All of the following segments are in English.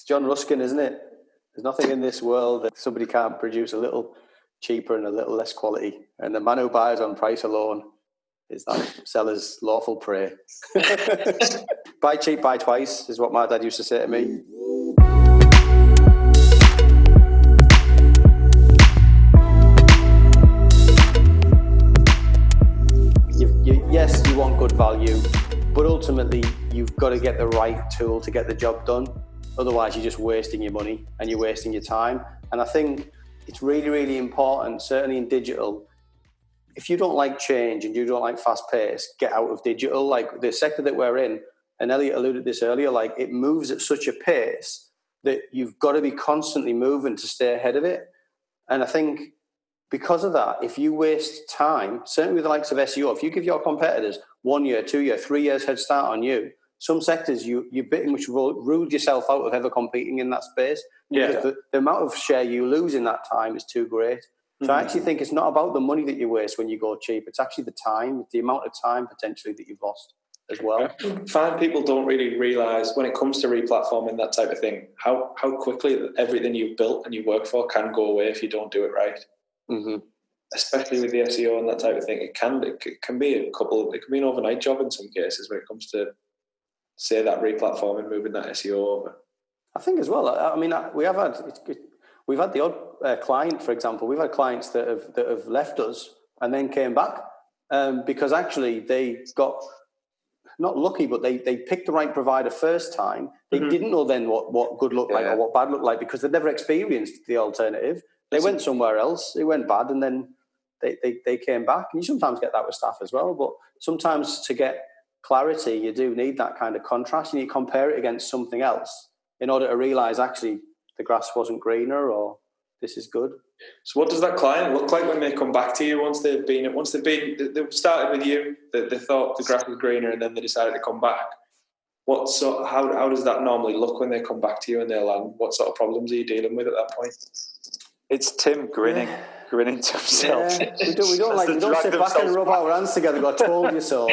John Ruskin, isn't it? There's nothing in this world that somebody can't produce a little cheaper and a little less quality. And the man who buys on price alone is that seller's lawful prey. Buy cheap, buy twice is what my dad used to say to me. Yes, you want good value, but ultimately you've got to get the right tool to get the job done. Otherwise, you're just wasting your money and you're wasting your time. And I think it's really, really important, certainly in digital. If you don't like change and you don't like fast pace, get out of digital. Like the sector that we're in, and Elliot alluded to this earlier, like it moves at such a pace that you've got to be constantly moving to stay ahead of it. And I think because of that, if you waste time, certainly with the likes of SEO, if you give your competitors 1 year, 2 year, 3 years head start on you, some sectors you pretty much ruled yourself out of ever competing in that space. Yeah. Because the amount of share you lose in that time is too great. So I actually think it's not about the money that you waste when you go cheap. It's actually the time, the amount of time potentially that you've lost as well. I find people don't really realise when it comes to replatforming that type of thing, how quickly everything you've built and you work for can go away if you don't do it right. Mm-hmm. Especially with the SEO and that type of thing, it can be it can be an overnight job in some cases when it comes to, say, that replatforming, moving that SEO over. I think as well. I mean, we've had the odd client, for example. We've had clients that have left us and then came back because actually they got not lucky, but they picked the right provider first time. They didn't know then what good looked like or what bad looked like because they'd never experienced the alternative. They went somewhere else, it went bad, and then they came back. And you sometimes get that with staff as well, but sometimes to get clarity, you do need that kind of contrast. You need to compare it against something else in order to realise actually the grass wasn't greener or this is good. So what does that client look like when they come back to you once they've started with you, they thought the grass was greener and then they decided to come back? How does that normally look when they come back to you and they land? What sort of problems are you dealing with at that point? It's Tim grinning to himself. Yeah. We don't sit back and rub our hands together and go, I told you so.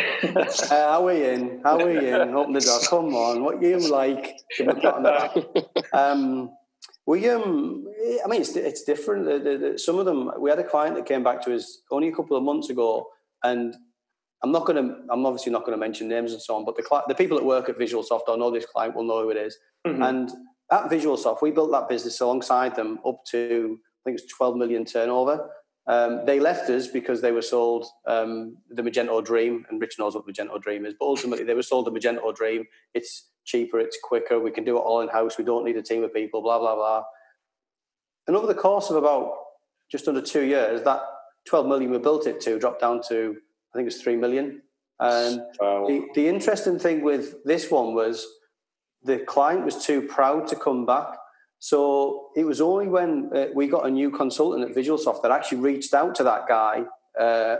How are you in? Open the door. Come on. What you like? Give me a pat on the back. I mean, it's different. Some of them, we had a client that came back to us only a couple of months ago, and I'm obviously not going to mention names and so on, but the people that work at VisualSoft or know this client will know who it is. Mm-hmm. And at VisualSoft, we built that business alongside them up to, I think it's 12 million turnover. They left us because they were sold the Magento Dream, and Rich knows what Magento Dream is, but ultimately they were sold the Magento Dream. It's cheaper, it's quicker, we can do it all in-house, we don't need a team of people, blah, blah, blah. And over the course of about just under 2 years, that 12 million we built it to dropped down to, I think it's 3 million. And the interesting thing with this one was the client was too proud to come back. So it was only when we got a new consultant at VisualSoft that actually reached out to that guy,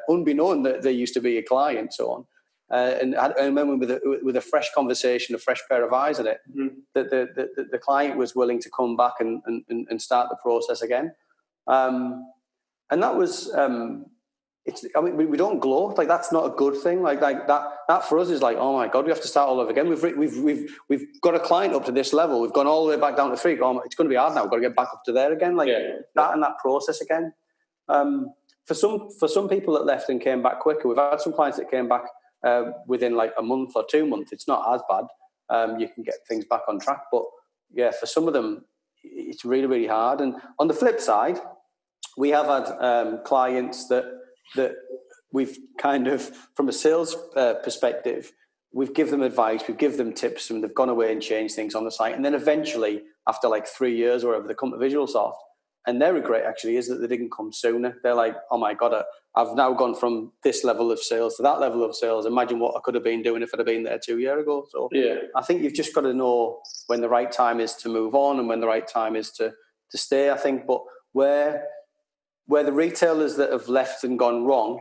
unbeknown that they used to be a client, so on. And I remember with a fresh conversation, a fresh pair of eyes on it, that the client was willing to come back and start the process again. And that was, we don't gloat, like that's not a good thing. Like that for us is like, oh my God, we have to start all over again. We've got a client up to this level. We've gone all the way back down to 3. It's going to be hard now. We've got to get back up to there again. Starting that process again. For some people that left and came back quicker, we've had some clients that came back within like a month or 2 months. It's not as bad. You can get things back on track. But yeah, for some of them, it's really, really hard. And on the flip side, we have had clients that we've kind of, from a sales perspective, we've given them advice, we've given them tips, and they've gone away and changed things on the site. And then eventually, after like 3 years or whatever, they come to VisualSoft. And their regret actually is that they didn't come sooner. They're like, oh my God, I've now gone from this level of sales to that level of sales. Imagine what I could have been doing if I'd have been there 2 years ago. So yeah. I think you've just got to know when the right time is to move on and when the right time is to stay, I think. But where the retailers that have left and gone wrong,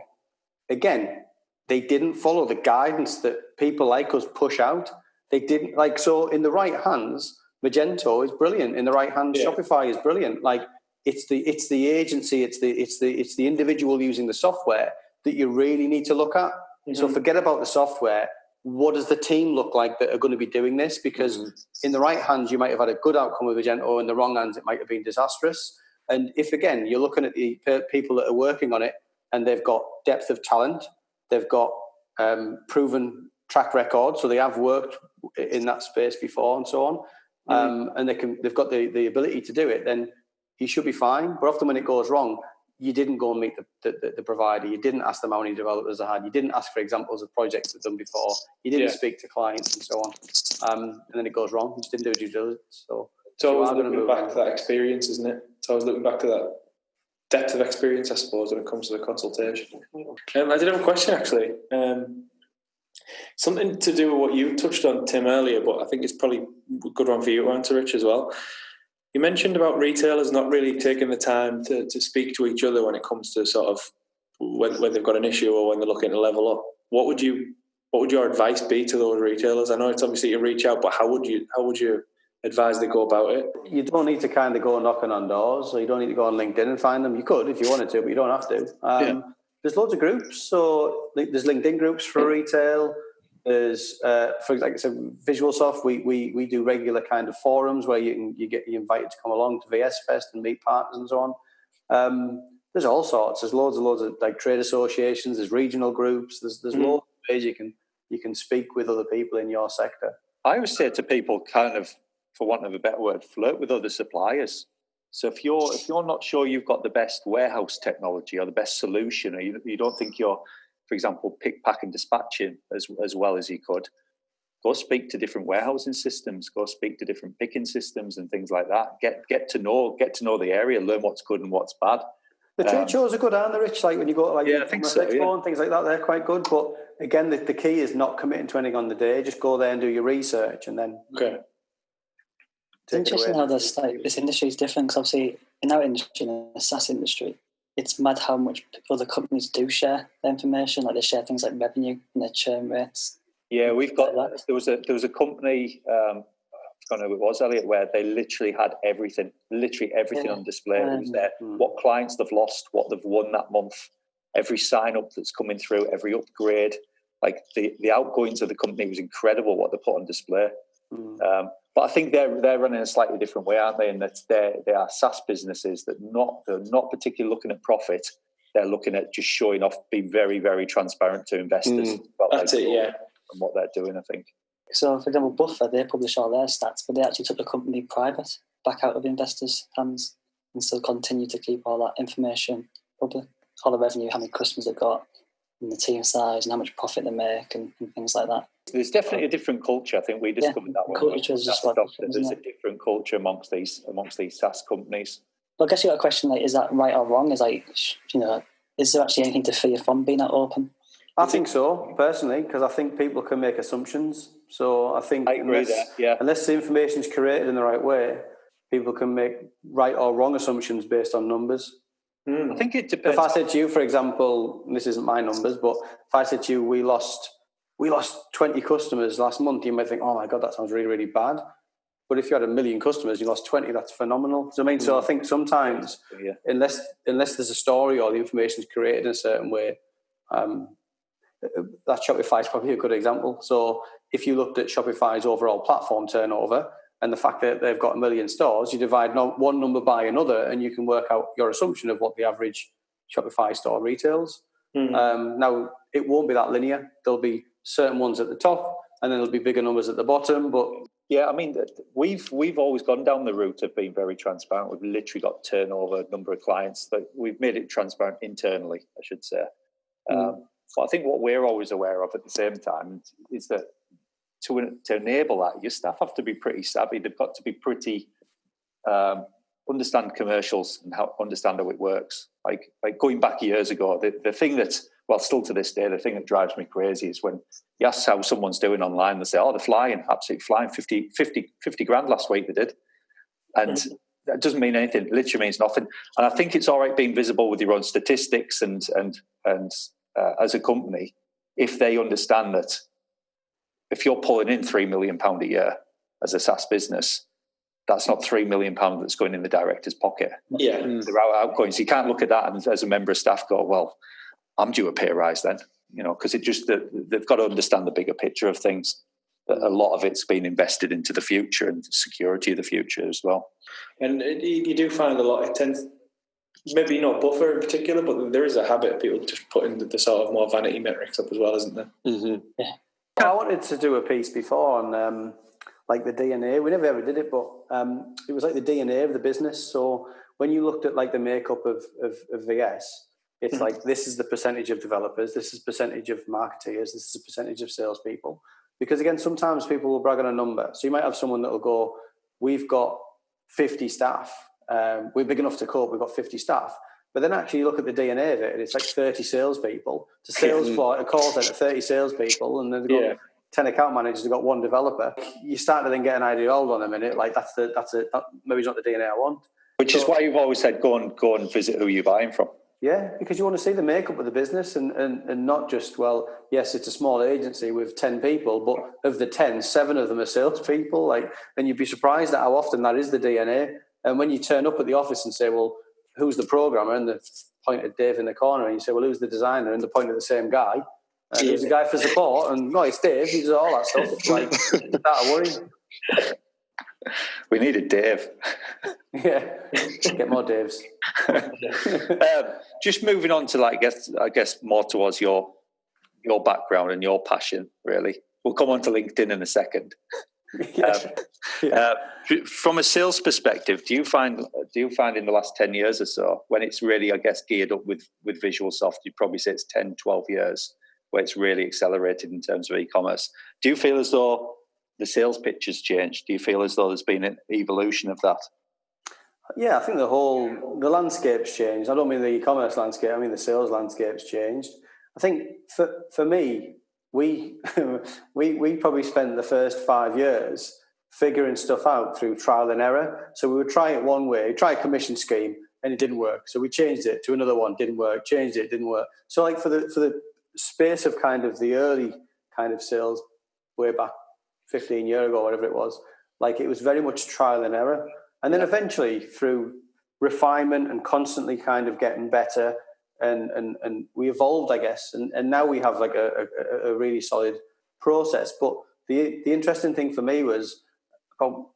again, they didn't follow the guidance that people like us push out. They didn't, like, so in the right hands, Magento is brilliant. In the right hands, Shopify is brilliant. Like, it's the agency, it's the individual using the software that you really need to look at. Mm-hmm. So forget about the software. what does the team look like that are going to be doing this? Because in the right hands, you might have had a good outcome with Magento, in the wrong hands, it might have been disastrous. And if, again, you're looking at the people that are working on it and they've got depth of talent, they've got proven track record, so they have worked in that space before and so on, and they've got the ability to do it, then you should be fine. But often when it goes wrong, you didn't go and meet the provider. You didn't ask them how many developers they had. You didn't ask for examples of projects they've done before. You didn't speak to clients and so on. And then it goes wrong. You just didn't do a due diligence. So it's always looking back to that experience, isn't it? It's always looking back to that depth of experience, I suppose, when it comes to the consultation. I did have a question, actually. Something to do with what you touched on, Tim, earlier, but I think it's probably a good one for you to answer, Rich, as well. You mentioned about retailers not really taking the time to speak to each other when it comes to sort of when they've got an issue or when they're looking to level up. What would your advice be to those retailers? I know it's obviously you reach out, but how would you advise they go about it? You don't need to kind of go knocking on doors, or you don't need to go on LinkedIn and find them. You could if you wanted to, but you don't have to. There's loads of groups. So there's LinkedIn groups for retail. There's, for like I said, VisualSoft. We do regular kind of forums where you get invited to come along to VS Fest and meet partners and so on. There's all sorts. There's loads of like trade associations. There's regional groups. There's loads of ways you can speak with other people in your sector. I always say to people, kind of, for want of a better word, flirt with other suppliers. So if you're not sure you've got the best warehouse technology or the best solution, or you don't think you're, for example, pick, pack and dispatching as well as you could, go speak to different warehousing systems, go speak to different picking systems and things like that. Get to know the area, learn what's good and what's bad. The trade shows are good, aren't they, Rich? Like when you go to like I think so, Expo and things like that, they're quite good. But again, the key is not committing to anything on the day. Just go there and do your research and then. Okay. It's interesting how this industry is different, because obviously in our industry, in the SaaS industry, it's mad how much other companies do share their information. Like they share things like revenue and their churn rates. Yeah, we've got that. There was a company, I don't know who it was, Elliot, where they literally had everything on display. It was there, what clients they've lost, what they've won that month, every sign up that's coming through, every upgrade. Like the outgoings of the company was incredible what they put on display. But I think they're running a slightly different way, aren't they? And that they are SaaS businesses that they're not particularly looking at profit. They're looking at just showing off, being very, very transparent to investors. That's it, yeah. And what they're doing, I think. So, for example, Buffer, they publish all their stats, but they actually took the company private, back out of investors' hands, and still continue to keep all that information public. All the revenue, how many customers they've got, and the team size, and how much profit they make, and things like that. There's definitely a different culture. I think we discovered that one. Culture is what there's a different culture amongst these SaaS companies. But I guess you got a question like, is that right or wrong? Is is there actually anything to fear from being that open? I think so, personally, because I think people can make assumptions. So I think unless the information is curated in the right way, people can make right or wrong assumptions based on numbers. I think it depends. If I said to you, for example, and this isn't my numbers, but if I said to you, we lost 20 customers last month, you might think, oh my God, that sounds really, really bad. But if you had 1 million customers, you lost 20, that's phenomenal. So I think sometimes, unless there's a story or the information is created in a certain way, that Shopify is probably a good example. So if you looked at Shopify's overall platform turnover and the fact that they've got 1 million stores, you divide one number by another and you can work out your assumption of what the average Shopify store retails. Now, it won't be that linear. There'll be certain ones at the top and then there'll be bigger numbers at the bottom. But yeah, I mean, we've always gone down the route of being very transparent. We've literally got turnover, number of clients. That we've made it transparent internally, I should say. But I think what we're always aware of at the same time is that to enable that, your staff have to be pretty savvy. They've got to be pretty understand commercials and understand how it works. Like going back years ago, the thing that's, well, still to this day, the thing that drives me crazy is when you ask how someone's doing online, they say, oh, they're flying, absolutely flying, 50 grand last week they did. And that doesn't mean anything. It literally means nothing. And I think it's all right being visible with your own statistics and as a company, if they understand that if you're pulling in £3 million a year as a SaaS business, that's not £3 million that's going in the director's pocket. Yeah. There are outgoings. You can't look at that and as a member of staff go, well, I'm due a pay rise then. because they've got to understand the bigger picture of things. A lot of it's been invested into the future and the security of the future as well. And you do find a lot, it tends, maybe not buffer in particular, but there is a habit of people just putting the sort of more vanity metrics up as well, isn't there? Mm-hmm. Yeah. I wanted to do a piece before on like the DNA. We never ever did it, but it was like the DNA of the business. So when you looked at like the makeup of VS, it's like this is the percentage of developers, this is percentage of marketeers, this is a percentage of salespeople. Because again, sometimes people will brag on a number. So you might have someone that will go, we've got 50 staff. We're big enough to cope, we've got 50 staff. But then actually you look at the DNA of it, and it's like 30 salespeople. To sales floor, a call center, 30 salespeople, and then they've got 10 account managers, they've got one developer. You start to then get an idea, hold on a minute, like maybe it's not the DNA I want. Which is why you've always said go and visit who you're buying from. Yeah, because you want to see the makeup of the business and not just, well, yes, it's a small agency with 10 people, but of the 10, 7 of them are salespeople. And you'd be surprised at how often that is the DNA. And when you turn up at the office and say, well, who's the programmer? And they point at Dave in the corner, and you say, well, who's the designer? And they point at the same guy. And who's the guy for support? And no, it's Dave. He does all that stuff. Like, start worrying. We needed Dave. Yeah, get more Daves. Just moving on to, I guess more towards your background and your passion. Really, we'll come on to LinkedIn in a second. From a sales perspective, do you find in the last 10 years or so, when it's really, I guess, geared up with VisualSoft, you'd probably say it's 10, 12 years where it's really accelerated in terms of e-commerce. Do you feel as though the sales pitch has changed? Do you feel as though there's been an evolution of that? Yeah, I think the landscape's changed. I don't mean the e-commerce landscape, I mean the sales landscape's changed. I think for me, we probably spent the first 5 years figuring stuff out through trial and error. So we would try it one way, try a commission scheme, and it didn't work. So we changed it to another one, didn't work, changed it, didn't work. So like for the space of kind of the early kind of sales way back 15 years ago, whatever it was, like it was very much trial and error. And then eventually through refinement and constantly kind of getting better, and we evolved, I guess. And now we have like a really solid process. But the interesting thing for me was about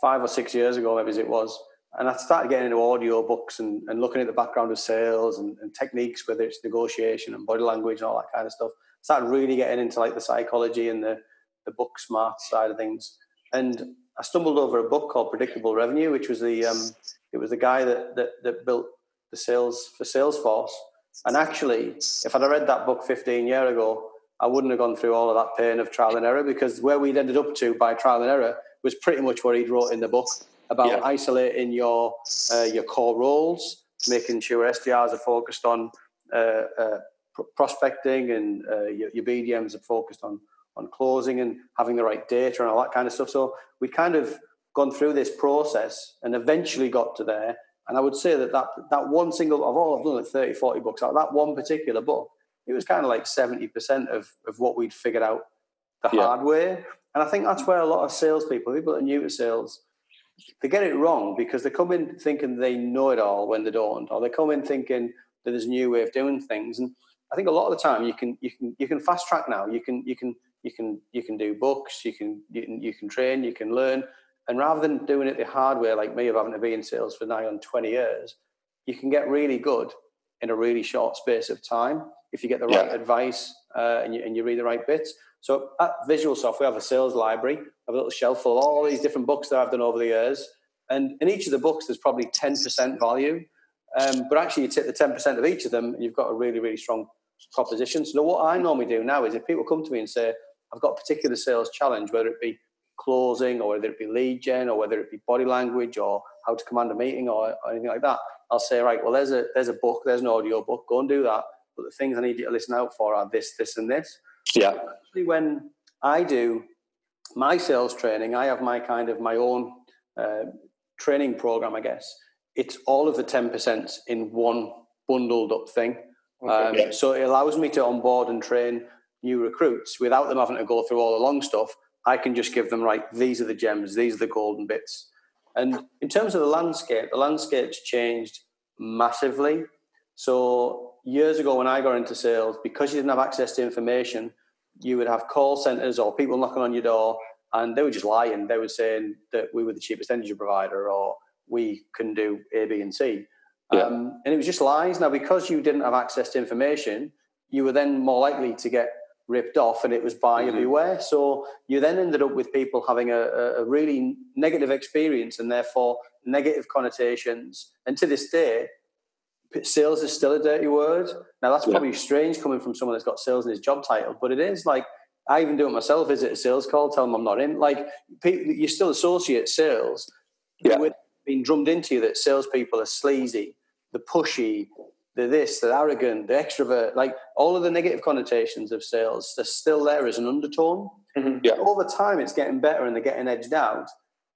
5 or 6 years ago, maybe as it was, and I started getting into audio books and looking at the background of sales and techniques, whether it's negotiation and body language and all that kind of stuff. Started really getting into like the psychology and the book smart side of things. And I stumbled over a book called Predictable Revenue, which was it was the guy that built the sales for Salesforce. And actually, if I'd have read that book 15 years ago, I wouldn't have gone through all of that pain of trial and error, because where we'd ended up to by trial and error was pretty much what he'd wrote in the book about isolating your core roles, making sure SDRs are focused on prospecting and your BDMs are focused on closing and having the right data and all that kind of stuff. So we kind of gone through this process and eventually got to there. And I would say that one single, I've done like 30, 40 books out, that one particular book, it was kind of like 70% of what we'd figured out the hard way. And I think that's where a lot of salespeople, people that are new to sales, they get it wrong because they come in thinking they know it all when they don't, or they come in thinking that there's a new way of doing things. And I think a lot of the time you can fast track now. You can do books, you can train, you can learn. And rather than doing it the hard way, like me of having to be in sales for nigh on 20 years, you can get really good in a really short space of time if you get the right advice and you read the right bits. So at VisualSoft, we have a sales library, a little shelf full of all these different books that I've done over the years. And in each of the books, there's probably 10% value. But actually, you take the 10% of each of them, and you've got a really, really strong proposition. So what I normally do now is if people come to me and say, I've got a particular sales challenge, whether it be closing or whether it be lead gen or whether it be body language or how to command a meeting or anything like that, I'll say, right, well, there's a book, there's an audio book, go and do that. But the things I need you to listen out for are this, this, and this. Yeah. Actually, when I do my sales training, I have my own training program, I guess. It's all of the 10% in one bundled up thing. Okay. So it allows me to onboard and train new recruits without them having to go through all the long stuff. I can just give them, right, these are the gems, these are the golden bits. And in terms of the landscape's changed massively. So years ago when I got into sales, because you didn't have access to information, you would have call centers or people knocking on your door, and they were just lying. They were saying that we were the cheapest energy provider, or we can do A, B, and C. Yeah. And it was just lies. Now, because you didn't have access to information, you were then more likely to get ripped off, and it was buyer beware. So you then ended up with people having a really negative experience, and therefore negative connotations. And to this day, sales is still a dirty word. Now, that's probably strange coming from someone that's got sales in his job title, but it is. Like, I even do it myself. Is it a sales call? Tell them I'm not in. Like, you still associate sales with being drummed into you that salespeople are sleazy, the pushy, the this, the arrogant, the extrovert. Like, all of the negative connotations of sales, they're still there as an undertone. Over time, it's getting better and they're getting edged out.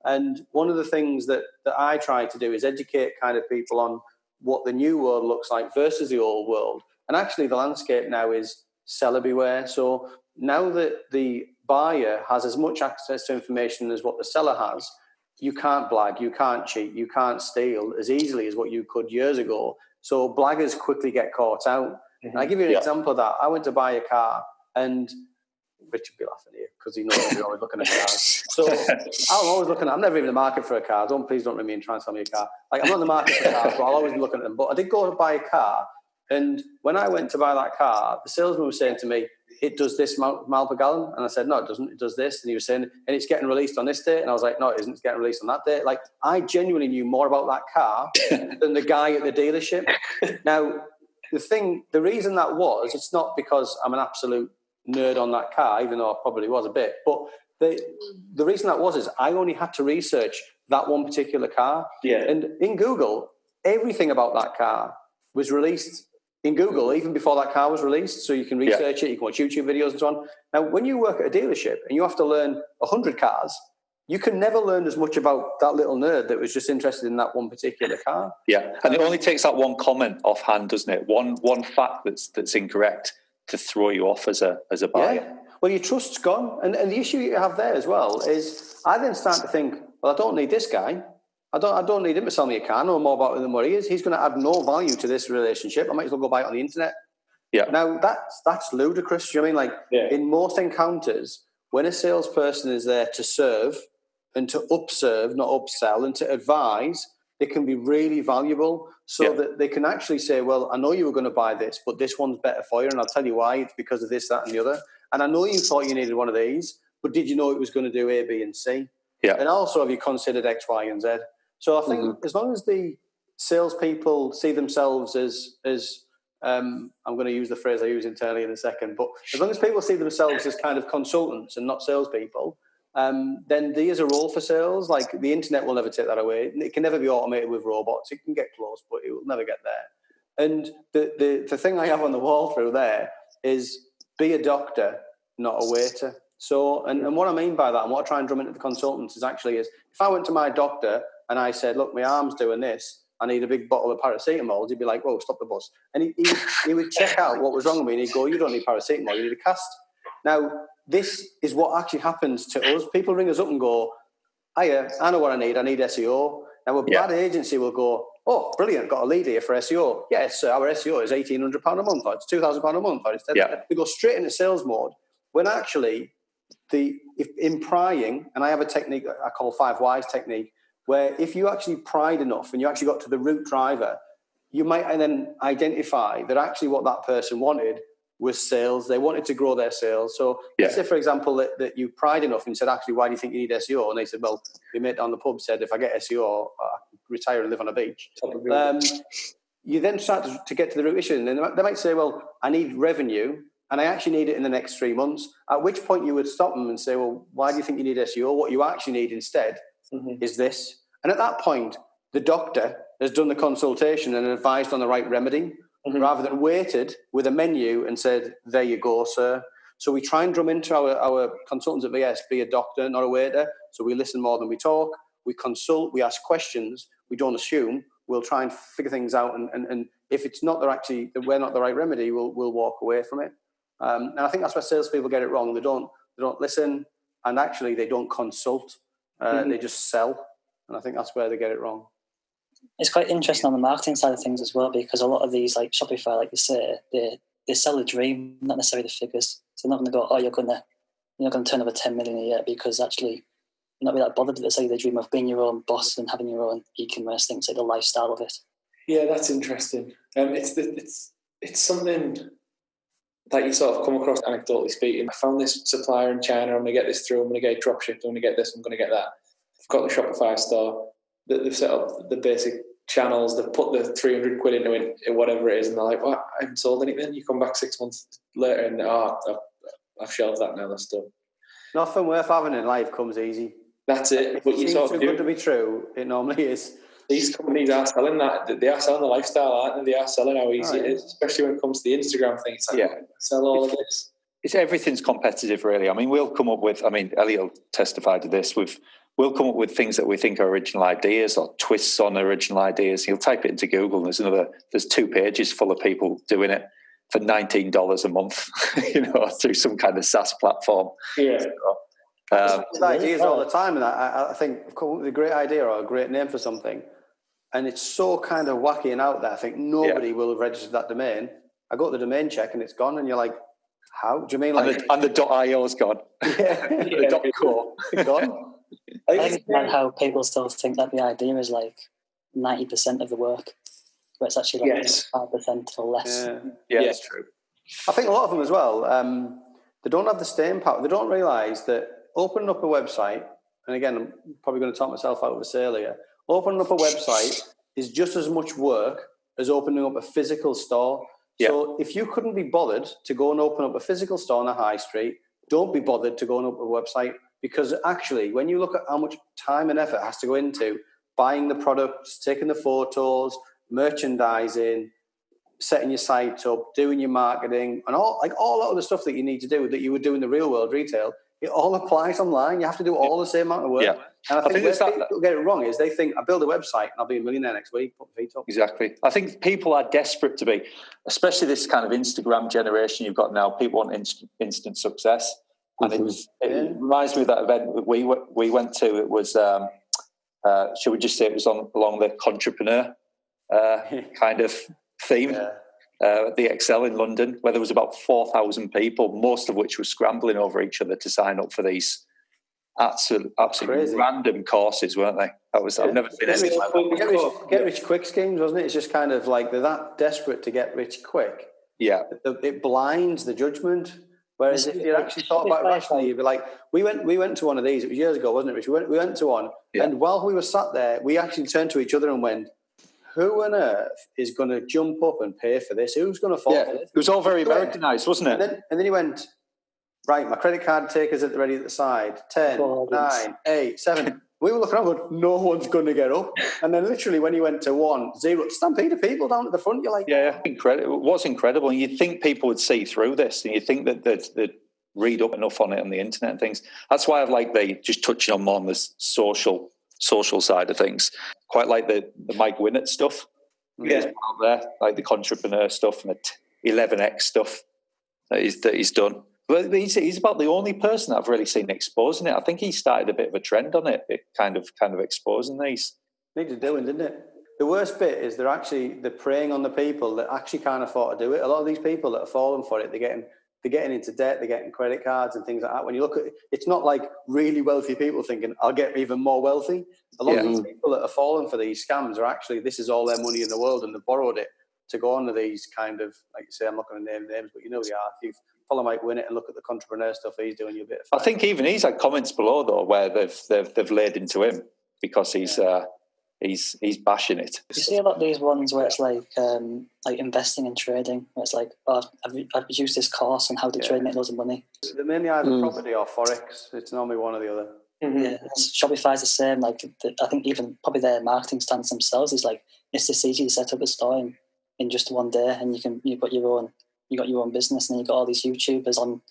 And one of the things that I try to do is educate kind of people on what the new world looks like versus the old world. And actually the landscape now is seller beware. So now that the buyer has as much access to information as what the seller has, you can't blag, you can't cheat, you can't steal as easily as what you could years ago. So blaggers quickly get caught out. And I'll give you an example of that. I went to buy a car, and Richard will be laughing here because he knows we're always looking at cars. So I'm always looking I'm never even in the market for a car. Please don't ring me and try and sell me a car. Like, I'm not in the market for cars, but I'll always be looking at them. But I did go to buy a car, and when I went to buy that car, the salesman was saying to me, it does this mile per gallon. And I said, no, it doesn't. It does this. And he was saying, and it's getting released on this date. And I was like, no, it isn't. It's getting released on that date. Like, I genuinely knew more about that car than the guy at the dealership. Now, the reason that was, it's not because I'm an absolute nerd on that car, even though I probably was a bit. But the reason that was is I only had to research that one particular car. Yeah. And in Google, everything about that car was released in Google even before that car was released. So you can research it, you can watch YouTube videos and so on. Now, when you work at a dealership and you have to learn 100 cars, you can never learn as much about that little nerd that was just interested in that one particular car. Yeah, and it only takes that one comment offhand, doesn't it? One fact that's incorrect to throw you off as a buyer. Yeah. Well, your trust's gone. And the issue you have there as well is I then start to think, well, I don't need this guy. I don't need him to sell me a car. I know more about him than what he is. He's going to add no value to this relationship. I might as well go buy it on the internet. Yeah. Now, that's ludicrous. You know what I mean? Like, in most encounters, when a salesperson is there to serve and to upserve, not upsell, and to advise, it can be really valuable so that they can actually say, well, I know you were going to buy this, but this one's better for you, and I'll tell you why. It's because of this, that, and the other. And I know you thought you needed one of these, but did you know it was going to do A, B, and C? Yeah. And also, have you considered X, Y, and Z? So I think as long as the salespeople see themselves as I'm going to use the phrase I use internally in a second, but as long as people see themselves as kind of consultants and not salespeople, then there is a role for sales. Like, the internet will never take that away. It can never be automated with robots. It can get close, but it will never get there. And the thing I have on the wall through there is be a doctor, not a waiter. So, and what I mean by that, and what I try and drum into the consultants is if I went to my doctor and I said, look, my arm's doing this, I need a big bottle of paracetamol, he'd be like, whoa, stop the bus. And he would check out what was wrong with me, and he'd go, you don't need paracetamol, you need a cast. Now, this is what actually happens to us. People ring us up and go, hiya, I know what I need SEO. Now, a bad agency will go, oh, brilliant, got a lead here for SEO. Yes, our SEO is £1,800 a month, or it's £2,000 a month. Or it's they go straight into sales mode, when actually, in prying, and I have a technique I call 5 Whys technique, where if you actually pried enough and you actually got to the root driver, you might then identify that actually what that person wanted was sales. They wanted to grow their sales. So let's say, for example, that you pried enough and said, actually, why do you think you need SEO? And they said, well, my mate down the pub said, if I get SEO, I can retire and live on a beach. You then start to get to the root issue. And then they might say, well, I need revenue, and I actually need it in the next 3 months. At which point you would stop them and say, well, why do you think you need SEO? What you actually need instead is this. And at that point, the doctor has done the consultation and advised on the right remedy, rather than waited with a menu and said, there you go, sir. So we try and drum into our consultants at VS, be a doctor, not a waiter. So we listen more than we talk. We consult, we ask questions. We don't assume. We'll try and figure things out. And if it's not we're not the right remedy, we'll walk away from it. And I think that's where salespeople get it wrong. They don't listen, and actually they don't consult. They just sell. And I think that's where they get it wrong. It's quite interesting on the marketing side of things as well, because a lot of these, like Shopify, like you say, they sell a dream, not necessarily the figures. So they're not going to go, oh, you're going to turn over 10 million a year, because actually you're not really that bothered. They sell you the dream of being your own boss and having your own e-commerce things, like the lifestyle of it. Yeah, that's interesting. It's something that you sort of come across anecdotally speaking. I found this supplier in China. I'm going to get this through. I'm going to get it drop shipped. I'm going to get this. I'm going to get that. They've got the Shopify store. They've set up the basic channels. They've put the 300 quid into it, whatever it is, and they're like, "What? I haven't sold anything." You come back 6 months later, and I've shelved that now. That's done. Nothing worth having in life comes easy. That's it. If But it you seems sort too of good to be true, it normally is. These companies are selling that. They are selling the lifestyle, aren't they? They are selling how easy it is, especially when it comes to the Instagram thing. It's like, sell all of this. It's everything's competitive, really. I mean, we'll come up with. I mean, Elliot will testify to this. We'll come up with things that we think are original ideas or twists on original ideas. You'll type it into Google, and there's 2 pages full of people doing it for $19 a month, through some kind of SaaS platform. Yeah. Ideas all the time, and I think a great idea or a great name for something, and it's so kind of wacky and out there. I think nobody will have registered that domain. I go to the domain check and it's gone, and you're like, how? Do you mean like... And the .io's gone. Yeah. The .co. Gone. I understand how people still think that the idea is like 90% of the work, but it's actually like 5% or less. Yeah, it's true. I think a lot of them as well, they don't have the staying power. They don't realise that opening up a website, and again, I'm probably going to talk myself out of this earlier, opening up a website is just as much work as opening up a physical store. Yeah. So if you couldn't be bothered to go and open up a physical store on a high street, don't be bothered to go and open a website, because actually when you look at how much time and effort has to go into buying the products, taking the photos, merchandising, setting your site up, doing your marketing, and all that other stuff that you need to do that you would do in the real world retail, it all applies online. You have to do all the same amount of work. Yeah. And I think where people get it wrong is they think, I build a website and I'll be a millionaire next week, put my feet up. Exactly. I think people are desperate to be, especially this kind of Instagram generation you've got now. People want instant success. And it reminds me of that event we went to. It was, should we just say it was along the entrepreneur kind of theme. Yeah. The Excel in London, where there was about 4,000 people, most of which were scrambling over each other to sign up for these absolutely random courses, weren't they? I've never seen anything like that. Get rich quick schemes, wasn't it? It's just kind of like they're that desperate to get rich quick. Yeah. It blinds the judgment. Whereas if you actually thought about it rationally, you'd be like, we went to one of these, it was years ago, wasn't it, Rich? We went to one, and while we were sat there, we actually turned to each other and went, who on earth is going to jump up and pay for this? Who's going to fall for this? It was all very Americanized, wasn't it? And then he went, right, my credit card taker's ready at the side. 10, 9, 8, 7. We were looking around going, no one's going to get up. And then literally when he went to 1, 0, stampede of people down at the front, you're like... Yeah, incredible. It was incredible. And you'd think people would see through this, and you'd think that they'd read up enough on it on the internet and things. That's why I like just touching on more on the social side of things. Quite like the Mike Winnett stuff. Out there, like the entrepreneur stuff and the 11x stuff that he's done. But he's about the only person that I've really seen exposing it. I think he started a bit of a trend on it kind of exposing these. Needed doing, didn't it? The worst bit is they're preying on the people that actually can't afford to do it. A lot of these people that are falling for it, they're getting into debt, they're getting credit cards and things like that. When you look at it, it's not like really wealthy people thinking, I'll get even more wealthy. A lot of these people that are falling for these scams are actually, this is all their money in the world, and they've borrowed it to go on to these kind of, like you say, I'm not going to name names, but you know they are. If you follow Mike Winnett and look at the entrepreneur stuff he's doing, you're a bit of fun. I think even he's had comments below, though, where they've laid into him because he's bashing it. You see a lot of these ones where it's like investing and trading, where it's like, I've produced this course on how to trade and make loads of money. They're mainly either property or Forex. It's normally one or the other. Mm-hmm. Yeah, Shopify's the same. Like, I think even probably their marketing stance themselves is like, it's this easy to set up a store in just one day, and you got your own business, and you got all these YouTubers online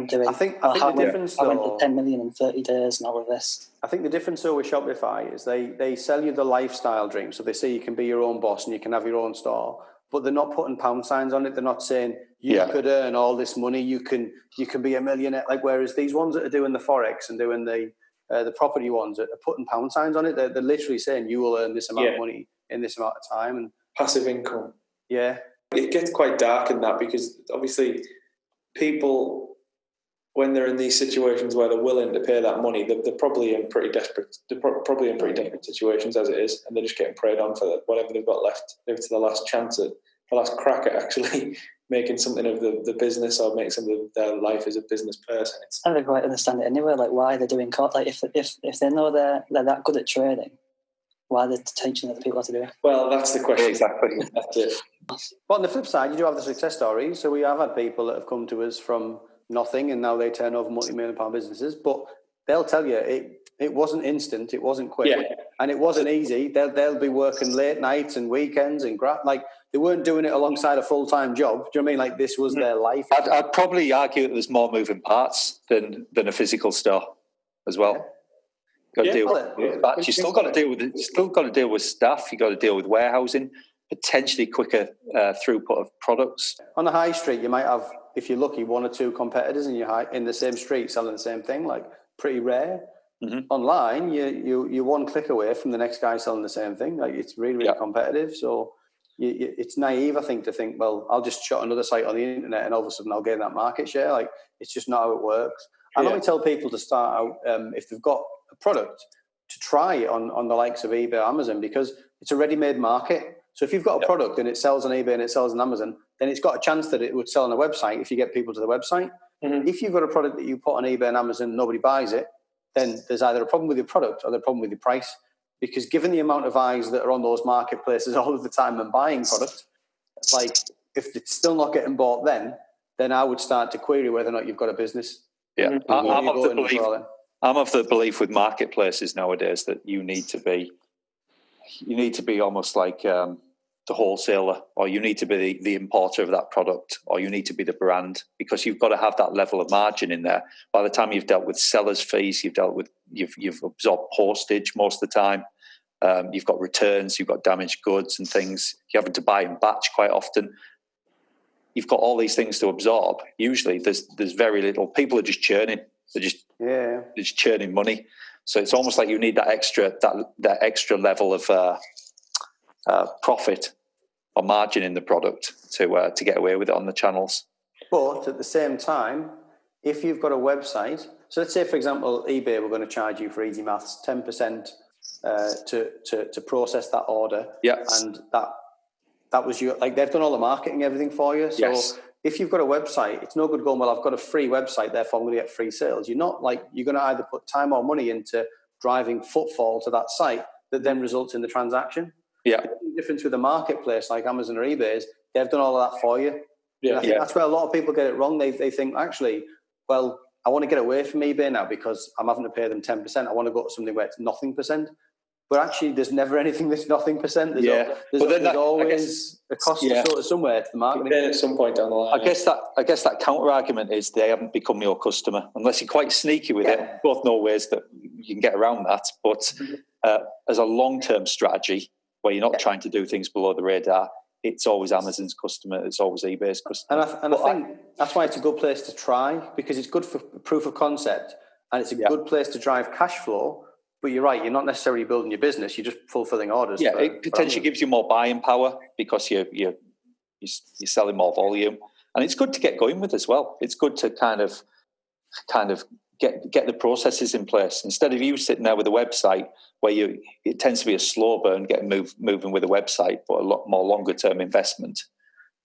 doing. I think the difference though, I went to 10 million in 30 days and all of this. I think the difference though with Shopify is they sell you the lifestyle dream. So they say you can be your own boss and you can have your own store, but they're not putting pound signs on it. They're not saying you could earn all this money. You can be a millionaire. Like, whereas these ones that are doing the Forex and doing the the property ones are putting pound signs on it. They're literally saying you will earn this amount of money in this amount of time. And passive income. Yeah. It gets quite dark in that, because obviously people, when they're in these situations where they're willing to pay that money, they're probably in pretty desperate. They're probably in pretty desperate situations as it is, and they're just getting preyed on for whatever they've got left. Maybe it's the last chance at the last crack at actually making something of the business, or make something of their life as a business person. I don't quite understand it anyway. Like, why they're doing like if they know they're that good at trading, why are they teaching other people how to do it? Well, that's the question. Exactly. That's it. But on the flip side, you do have the success stories. So we have had people that have come to us from nothing, and now they turn over multi-million-pound businesses. But they'll tell you it wasn't instant, it wasn't quick, and it wasn't easy. They'll be working late nights and weekends and like they weren't doing it alongside a full-time job. Do you know what I mean? Like, this was their life. I'd probably argue that there's more moving parts than a physical store as well. Got to deal with that. You still got to deal with staff. You got to deal with warehousing, potentially quicker throughput of products. On the high street, you might have, if you're lucky, one or two competitors in the same street selling the same thing. Like, pretty rare. Mm-hmm. Online, you're one click away from the next guy selling the same thing. Like, it's really, really competitive. So it's naive, I think, to think, well, I'll just shut another site on the internet and all of a sudden I'll gain that market share. Like, it's just not how it works. I normally tell people to start out, if they've got a product, to try it on the likes of eBay or Amazon, because it's a ready-made market. So if you've got a product and it sells on eBay and it sells on Amazon, then it's got a chance that it would sell on a website if you get people to the website. Mm-hmm. If you've got a product that you put on eBay and Amazon, nobody buys it, then there's either a problem with your product or the problem with your price. Because given the amount of eyes that are on those marketplaces all of the time and buying product, like, if it's still not getting bought, then I would start to query whether or not you've got a business. Yeah, I'm of the belief with marketplaces nowadays that you need to be almost like the wholesaler, or you need to be the importer of that product, or you need to be the brand, because you've got to have that level of margin in there. By the time you've dealt with sellers' fees, you've absorbed postage most of the time. You've got returns, you've got damaged goods and things. You're having to buy in batch quite often. You've got all these things to absorb. Usually, there's very little. People are just churning. They're just churning money. So it's almost like you need that extra level of profit or margin in the product to get away with it on the channels. But at the same time, if you've got a website, so let's say, for example, eBay were going to charge you, for easy maths, 10% to process that order. Yeah. And that was they've done all the marketing, everything for you. So if you've got a website, it's no good going, well, I've got a free website, therefore I'm going to get free sales. You're going to either put time or money into driving footfall to that site that then results in the transaction. Yeah. The difference with a marketplace like Amazon or eBay is they've done all of that for you. Yeah. And I think that's where a lot of people get it wrong. They think, actually, well, I want to get away from eBay now because I'm having to pay them 10%. I want to go to something where it's nothing percent. But actually, there's never anything that's nothing percent. There's always a cost somewhere to the marketing. Then at some point down the line, I guess that counter argument is they haven't become your customer unless you're quite sneaky with it. Both know ways that you can get around that. But as a long-term strategy, where you're not trying to do things below the radar, it's always Amazon's customer. It's always eBay's customer. And I think that's why it's a good place to try, because it's good for proof of concept, and it's a good place to drive cash flow. But you're right, you're not necessarily building your business, you're just fulfilling orders. Yeah, it potentially gives you more buying power because you're selling more volume. And it's good to get going with as well. It's good to kind of get the processes in place. Instead of you sitting there with a website where it tends to be a slow burn getting moving with a website, but a lot more longer term investment.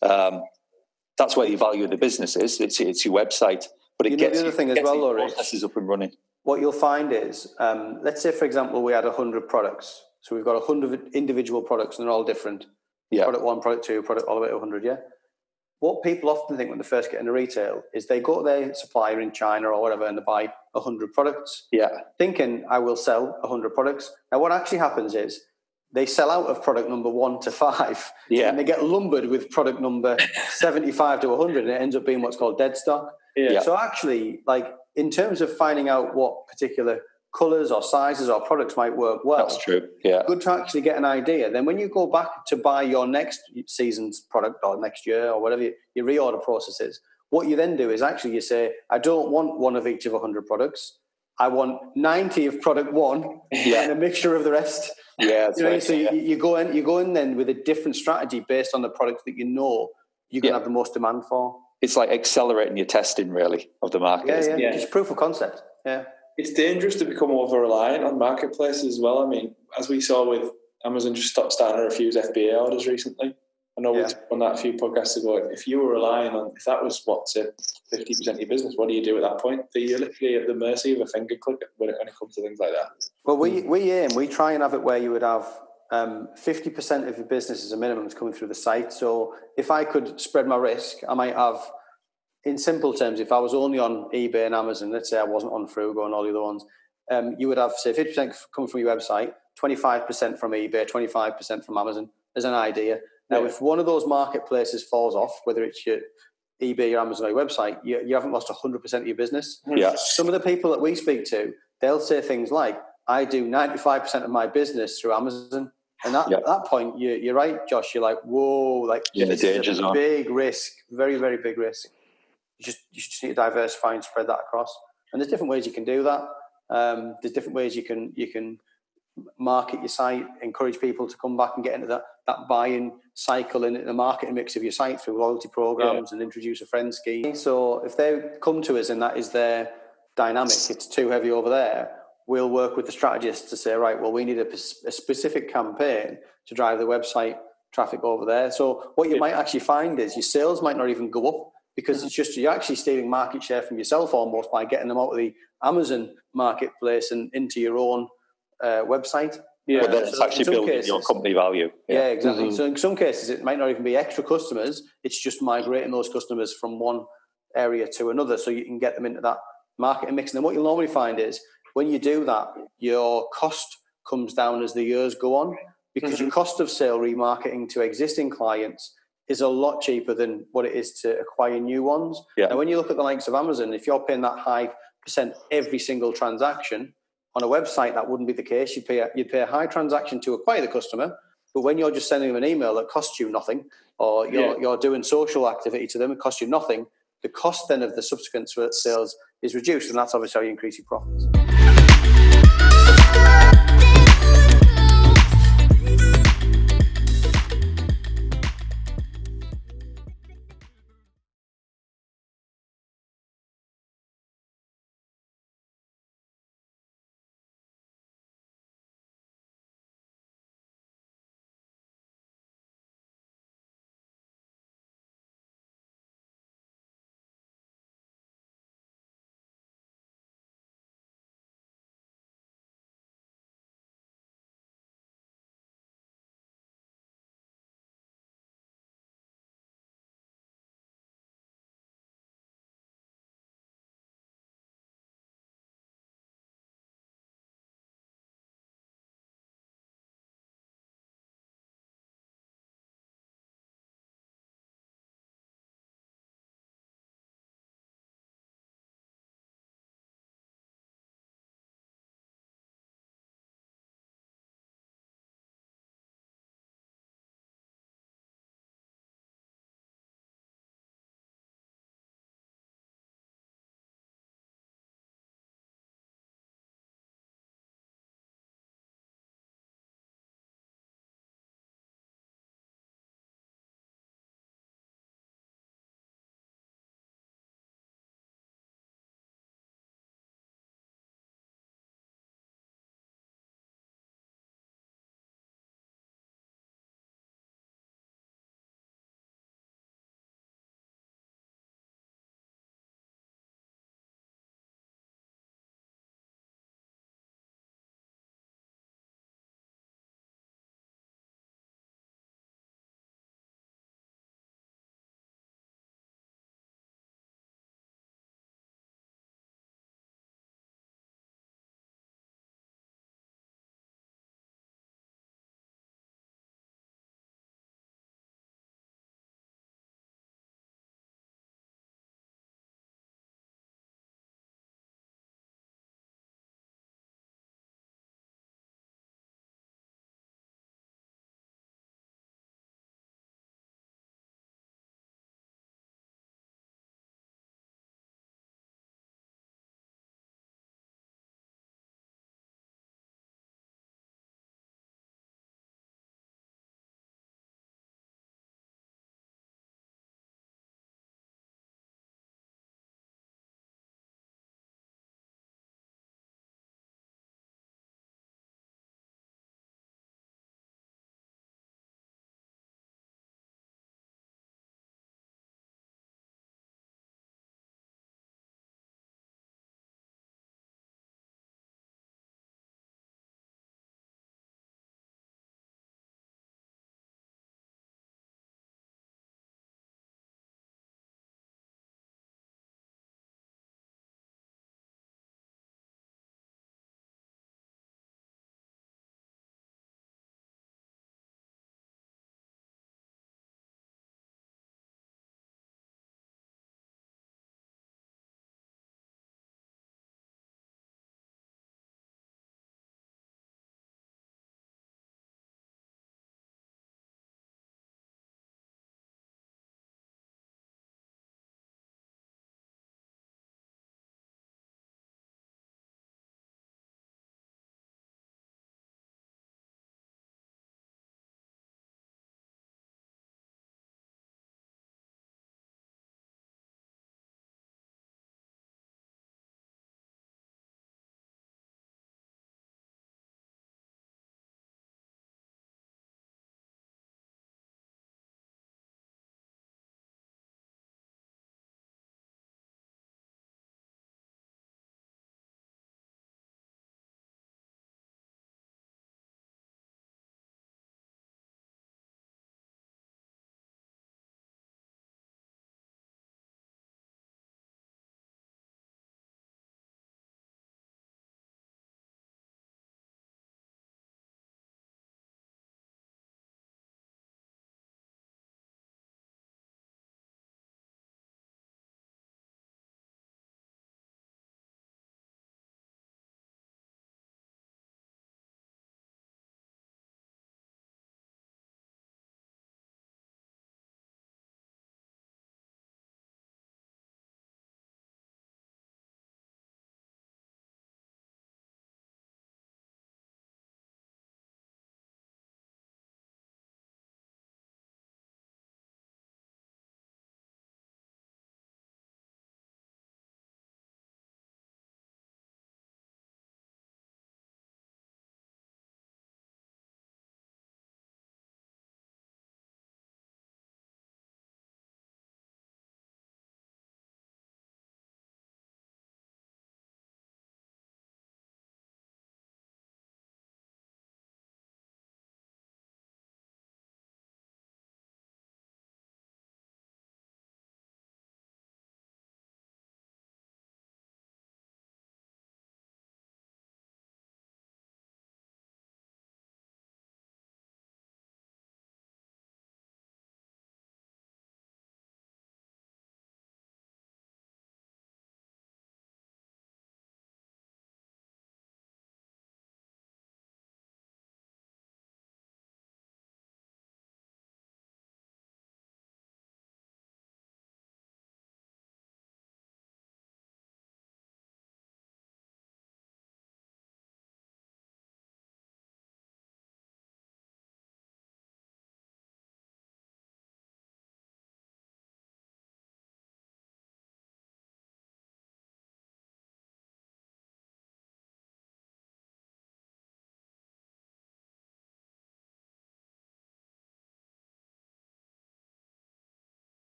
That's where your value of the business is. It's your website. But it gets the other thing as well, Laurie, processes up and running. What you'll find is, let's say, for example, we had 100 products. So we've got 100 individual products and they're all different. Yeah. Product 1, product 2, product all the way to 100, yeah? What people often think when they first get into retail is they go to their supplier in China or whatever and they buy 100 products. Yeah. Thinking, I will sell 100 products. Now, what actually happens is they sell out of product number 1 to 5. Yeah. And they get lumbered with product number 75 to 100 and it ends up being what's called dead stock. Yeah. So actually, in terms of finding out what particular colours or sizes or products might work well. That's true, yeah. Good to actually get an idea. Then when you go back to buy your next season's product or next year or whatever your reorder process is, what you then do is actually you say, I don't want one of each of 100 products. I want 90 of product one and a mixture of the rest. Yeah, that's right. So you go in then with a different strategy based on the product that you know you're going to have the most demand for. It's like accelerating your testing, really, of the market. Yeah. Just proof of concept. Yeah. It's dangerous to become over-reliant on marketplaces as well. I mean, as we saw with Amazon just starting to refuse FBA orders recently. I know we talked on that a few podcasts ago. If you were relying on, if that was, 50% of your business, what do you do at that point? You're literally at the mercy of a finger click when it comes to things like that. Well, we try and have it where you would have 50% of your business as a minimum is coming through the site. So if I could spread my risk, I might have, in simple terms, if I was only on eBay and Amazon, let's say I wasn't on Frugo and all the other ones, you would have, say, 50% coming from your website, 25% from eBay, 25% from Amazon, as an idea. Now, if one of those marketplaces falls off, whether it's your eBay, your Amazon, or your website, you haven't lost 100% of your business. Yeah. Some of the people that we speak to, they'll say things like, I do 95% of my business through Amazon. And at that point, you're right, Josh, you're like, whoa, like this is a big risk, very, very big risk. You just need to diversify and spread that across. And there's different ways you can do that. There's different ways you can market your site, encourage people to come back and get into that buying cycle in the marketing mix of your site through loyalty programs and introduce a friend scheme. So if they come to us and that is their dynamic, it's too heavy over there, we'll work with the strategist to say, right, well, we need a specific campaign to drive the website traffic over there. So what you might actually find is your sales might not even go up because it's just you're actually stealing market share from yourself almost by getting them out of the Amazon marketplace and into your own website. Yeah, but then it's actually building your company value. Yeah, exactly. So in some cases, it might not even be extra customers. It's just migrating those customers from one area to another so you can get them into that marketing mix. And then what you'll normally find is when you do that, your cost comes down as the years go on because your cost of sale remarketing to existing clients is a lot cheaper than what it is to acquire new ones. Yeah. Now, when you look at the likes of Amazon, if you're paying that high percent every single transaction, on a website, that wouldn't be the case. You'd pay a high transaction to acquire the customer, but when you're just sending them an email that costs you nothing, or you're doing social activity to them, it costs you nothing, the cost then of the subsequent sales is reduced, and that's obviously how you increase your profits.